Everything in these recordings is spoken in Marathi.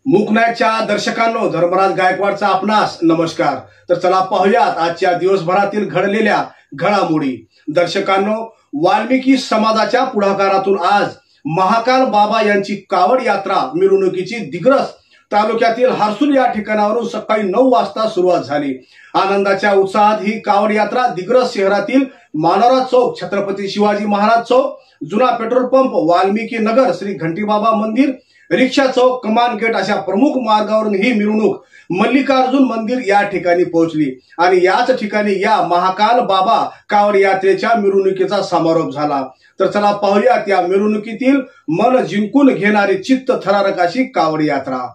मूकनायकच्या दर्शकांनो, धर्मराज गायकवाडचा आपणास नमस्कार। तर चला पाहूयात आजच्या दिवसभरातील घडलेल्या घडामोडी। दर्शकांनो, वाल्मिकी समाजाच्या पुढाकारातून आज महाकाल बाबा यांची कावड यात्रा मिरवणुकीची दिग्रस तालुक्यातील हर्सुल या ठिकाणावरून सकाळी 9 वाजता सुरुवात झाली। आनंदाच्या उत्साहात ही कावड यात्रा दिग्रस शहरातील मानोरा चौक, छत्रपती शिवाजी महाराज चौक, जुना पेट्रोल पंप, वाल्मिकी नगर, श्री घंटीबाबा मंदिर, रिक्षा चौक, कमान गेट अशा प्रमुख मार्गावरून ही मिरवणूक मल्लिकार्जुन मंदिर या ठिकाणी पोहोचली आणि याच ठिकाणी या महाकाल बाबा कावड यात्रेच्या मिरवणुकीचा समारोप झाला। तर चला पाहूयात या मिरवणुकीतील मन जिंकून घेणारी चित्त थरारक अशी कावड यात्रा।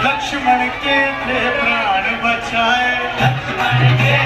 लक्ष्मण के प्राण बचाए, लक्ष्मण के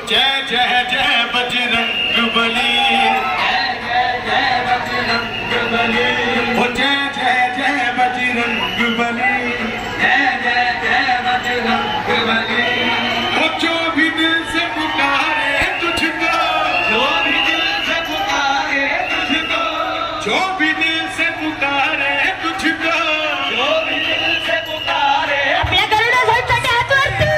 जय जय जय बजरंग बली, जय जय बजरंग बली, जय जय जय बजरंग बली, जय जय जय बजरंग बली। जो भी दिल से पुकारे तुझको, जो भी दिल से पुकारे तुझको, जो भी दिल से पुकारे तुझको, जो भी दिल से पुकारे आपल्या करुणासाठी हात वरती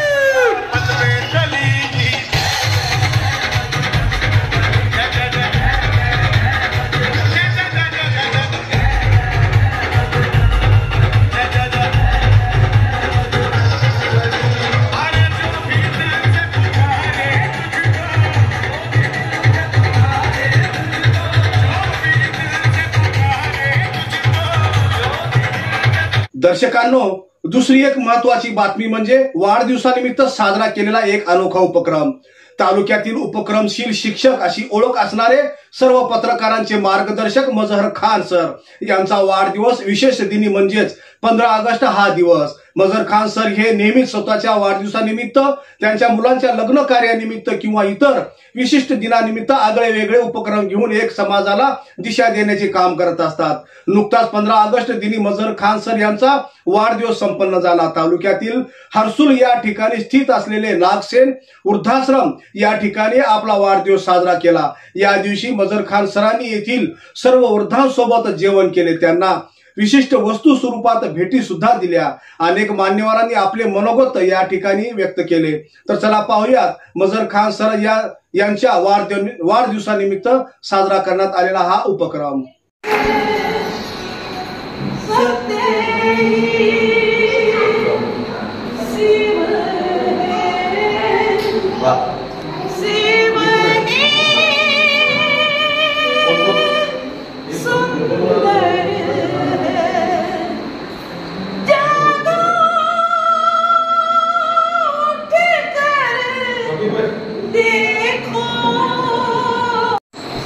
दर्शकांनो, दुसरी एक महत्वाची बातमी म्हणजे वाढदिवसानिमित्त साजरा केलेला एक अनोखा उपक्रम। तालुक्यातील उपक्रमशील शिक्षक अशी ओळख असणारे सर्व पत्रकारांचे मार्गदर्शक मजहर खान सर यांचा वाढदिवस विशेष दिनी म्हणजेच 15 ऑगस्ट हा दिवस मजर खान सर हे नेहमीच स्वतःच्या वाढदिवसानिमित्त, त्यांच्या मुलांच्या लग्न कार्यानिमित्त किंवा इतर विशिष्ट दिनानिमित्त आगळे वेगळे उपक्रम घेऊन एक समाजाला दिशा देण्याचे काम करत असतात. नुकताच 15 ऑगस्ट दिनी मजर खान सर यांचा वाढदिवस संपन्न झाला. तालुक्यातील हर्सुल या ठिकाणी स्थित असलेले नागसेन वृद्धाश्रम या ठिकाणी आपला वाढदिवस साजरा केला. या दिवशी मजर खान सरांनी येथील सर्व वृद्धांसोबत जेवण केले. त्यांना विशिष्ट वस्तू स्वरूपात भेटी सुद्धा दिल्या. अनेक मान्यवरांनी आपले मनोगत या ठिकाणी व्यक्त केले. तर चला पाहूयात मजर खान सर यांच्या वाढदिवसानिमित्त साजरा करण्यात आलेला हा उपक्रम.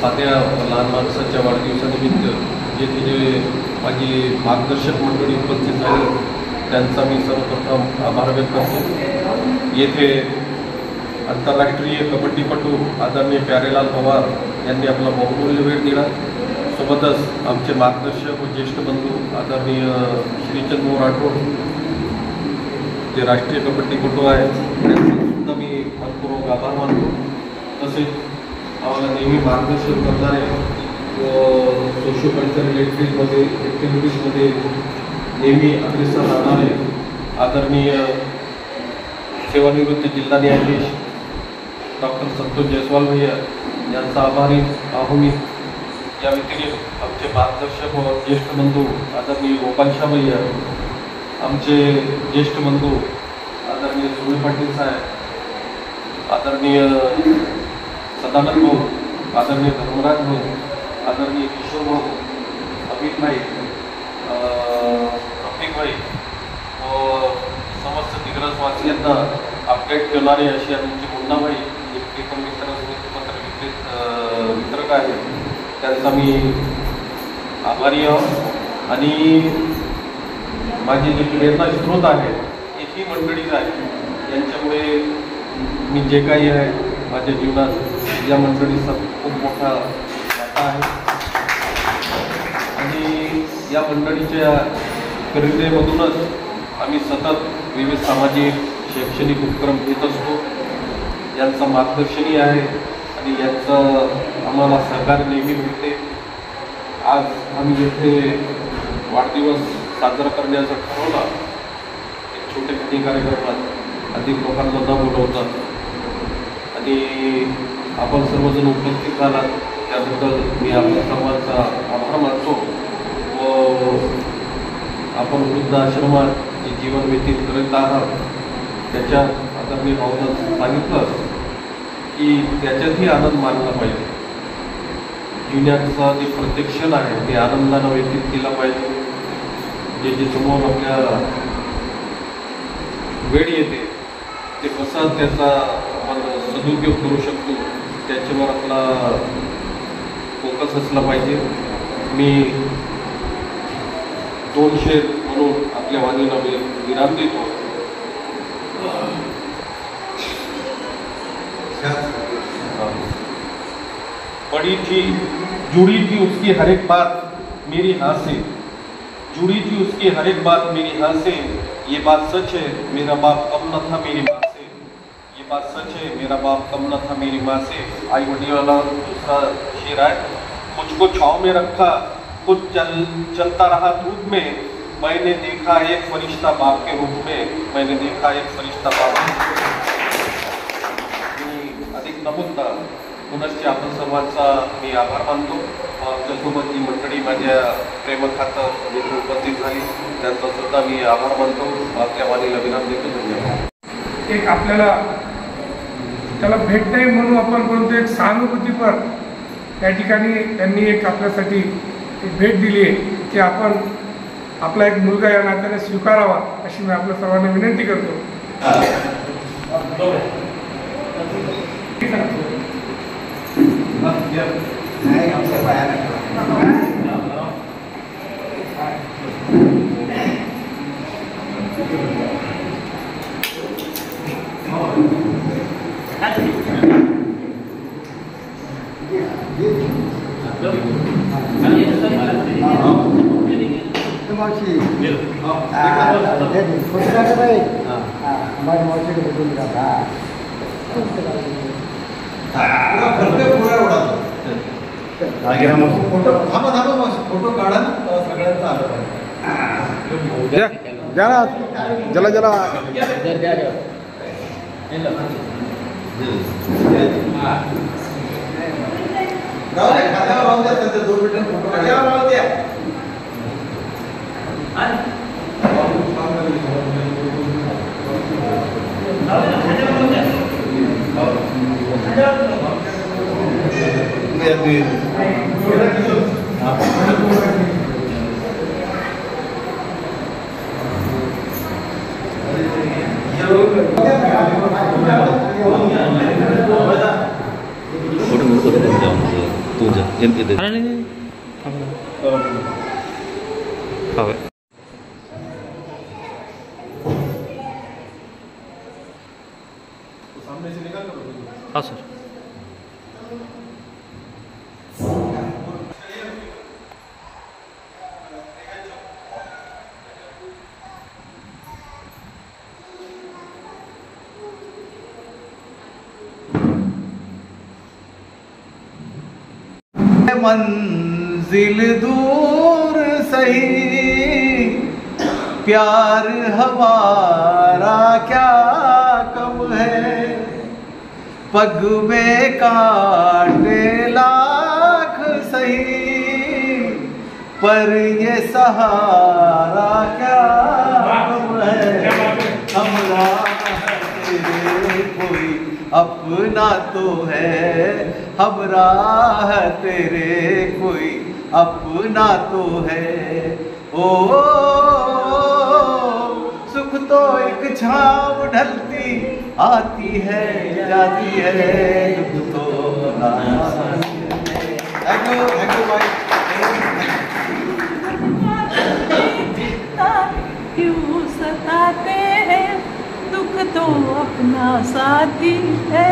साध्या लहान माणसाच्या वाढदिवसानिमित्त येथे जे माझी मार्गदर्शक मंडळी उपस्थित झाली त्यांचा मी सर्वप्रथम आभार व्यक्त करतो. येथे आंतरराष्ट्रीय कबड्डीपटू आदरणीय प्यारेलाल पवार यांनी आपला बहुमूल्य वेळ दिला. सोबतच आमचे मार्गदर्शक व ज्येष्ठ बंधू आदरणीय श्रीचंद मोर राठोड जे राष्ट्रीय कबड्डीपटू आहेत त्यांचासुद्धा मी मनपूर्वक आभार मानतो. तसेच आम्हाला नेहमी मार्गदर्शन करणारे व सोशो कल्चरल ॲक्टिव्हिटीजमध्ये नेहमी अग्रेसर राहणारे आदरणीय सेवानिवृत्त जिल्हा न्यायाधीश डॉक्टर संतोष जयस्वाल भैया यांचा आभारी आहो मी. या व्यतिरिक्त आमचे मार्गदर्शक व ज्येष्ठ बंधू आदरणीय गोपालशा भैया, आमचे ज्येष्ठ बंधू आदरणीय सुनील पाटील साहेब, आदरणीय सदानंद भाऊ, आदरणीय धर्मराज भाऊ, आदरणीय किशोर भाऊ, अमित भाई, रफिक भाई व समस्त दिग्रजवासियांना अपडेट करणारे अशी आमची मुन्ना भाई जे पण मित्रपत्र वितरक आहे त्यांचा मी आभारी आहो. आणि माझे जे प्रेरणा स्रोत आहे ही मंडळीच आहे. यांच्यामुळे मी जे काही आहे माझ्या जीवनात या मंडळीचा खूप मोठा वाटा आहे. आणि या मंडळीच्या प्रेरणेमधूनच आम्ही सतत विविध सामाजिक शैक्षणिक उपक्रम घेत असतो. यांचं मार्गदर्शनही आहे आणि यांचं आम्हाला सहकार्य नेहमी मिळते. आज आम्ही येथे वाढदिवस साजरा करण्याचं ठरवलं. एक छोटे कार्यक्रमात अधिक लोकांना न बोलवता आणि आपण सर्वजण उपस्थित झालात त्याबद्दल मी आपल्या सर्वांचा आभार मानतो. व आपण वृद्धाश्रमात जे जीवन व्यतीत करत आहात त्याच्यात आता मी भावना सांगितलं की त्याच्यातही आनंद मानला पाहिजे. जीवनाचा जे प्रत्येक क्षण आहे ते आनंदानं व्यतीत केला पाहिजे. जे समोर आपल्या वेळ येते ते कसं त्याचा आपण सदुपयोग करू शकतो त्याच्यावर आपला फोकस असला पाहिजे. मी 2 शेर म्हणून आपल्या वाणीला विराम देतो. बड़ी थी जुड़ी थी उसकी हर एक बात मेरी हाँ से, जुड़ी थी उसकी हर एक बात मेरी हाँ से. ये बात सच है मेरा बाप कम न था मेरी माँ से, ये बात सच है मेरा बाप कम न था मेरी माँ से. आई वडी वाला दूसरा शेर है. मुझको छाँव में रखा खुद चलता रहा धूप में, मैंने देखा एक फरिश्ता बाप के रूप में, मैंने देखा एक फरिश्ता बाप. अधिक नमूद पुनश्च आपण सर्वांचा मी आभार मानतो. आमच्यासोबत जी मंडळी माझ्या प्रेमखातर जिथे उपस्थित झाली त्यांचा सुद्धा मी आभार मानतो. आपल्या वाणीला विराम देतो. धन्यवाद. एक आपल्याला त्याला भेट नाही म्हणून आपण बोलतो एक सहानुभूतीपर त्या ठिकाणी त्यांनी एक आपल्यासाठी एक भेट दिली आहे की आपण आपला एक मुलगा या नात्याने स्वीकारावा अशी मी आपल्या सर्वांना विनंती करतो. नाही फोटो काढा ना सगळ्यांचा आलं पाहिजे. जला जला खात्यावर राहून द्या, त्यांचे 2 मिनिटं फोटो काढायला राहून द्या. हाँ सर. मंजिल दूर सही, प्यार हमारा क्या कम है, पग में कांटे लाख सही, पर ये सहारा क्या कम है, हमरा तेरे कोई अपना तो है, हमरा तेरे कोई अपना तो है. ओ सुख तो एक छाव ढलती आती है जाती है, दुख तो क्यों सताते हैं, दुख तो अपना साथी है.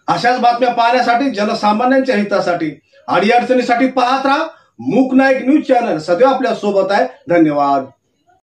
अशाच बातम्या पाहण्यासाठी, जनसामान्यांच्या हितासाठी, अडीअडचणीसाठी पाहत राहा मूक नाईक न्यूज चॅनल. सदैव आपल्या सोबत आहे. धन्यवाद.